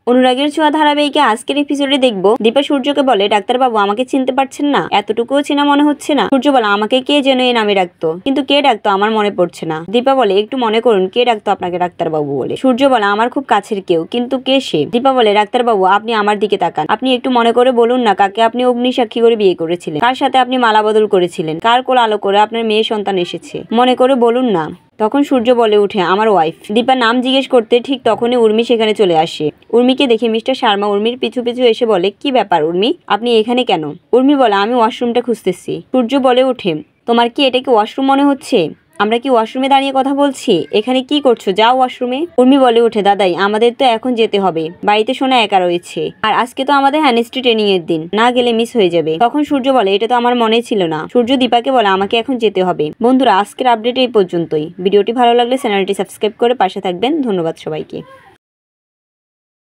অনুরাগের ছোঁয়া ধারাবাহিকে আজকের এপিসোডে দেখব দীপা সূর্যকে বলে, ডাক্তারবাবু আমাকে চিনতে পারছেন না? এতটুকুও চেনা মনে হচ্ছে না। সূর্য বলে, আমাকে কে যেন এই নামে ডাকতো, কিন্তু কে ডাকতো আমার মনে পড়ছে না। দীপা বলে, একটু মনে করুন কে ডাকতো আপনাকে ডাক্তারবাবু বলে। সূর্য বলে, আমার খুব কাছের কেউ, কিন্তু কে সে? দীপা বলে, ডাক্তারবাবু আপনি আমার দিকে তাকান, আপনি একটু মনে করে বলুন না কাকে আপনি অগ্নিসাক্ষী করে বিয়ে করেছিলেন, কার সাথে আপনি মালা বদল করেছিলেন, কার কোল আলো করে আপনার মেয়ে সন্তান এসেছে, মনে করে বলুন না। তখন সূর্য বলে উঠে, আমার ওয়াইফ। দীপা নাম জিজ্ঞেস করতে ঠিক তখনই উর্মি সেখানে চলে আসে। উর্মিকে দেখে মিস্টার শর্মা উর্মির পিছু পিছু এসে বলে, কি ব্যাপার উর্মি, আপনি এখানে কেন? উর্মি বলে, আমি ওয়াশরুমটা খুঁজতেছি। সূর্য বলে উঠে, তোমার কি এটা কি ওয়াশরুম মনে হচ্ছে? আমরা কি ওয়াশরুমে দাঁড়িয়ে কথা বলছি? এখানে কি করছো, যাও ওয়াশরুমে। উর্মি বলে উঠে, দাদাই আমাদের তো এখন যেতে হবে, বাড়িতে সোনা একা রয়েছে, আর আজকে তো আমাদের হ্যানিস্ট্রি ট্রেনিং এর দিন, না গেলে মিস হয়ে যাবে। তখন সূর্য বলে, এটা তো আমার মনে ছিল না। সূর্য দীপাকে বলে, আমাকে এখন যেতে হবে। বন্ধুরা আজকের আপডেট এই পর্যন্তই। ভিডিওটি ভালো লাগলে চ্যানেলটি সাবস্ক্রাইব করে পাশে থাকবেন। ধন্যবাদ সবাইকে।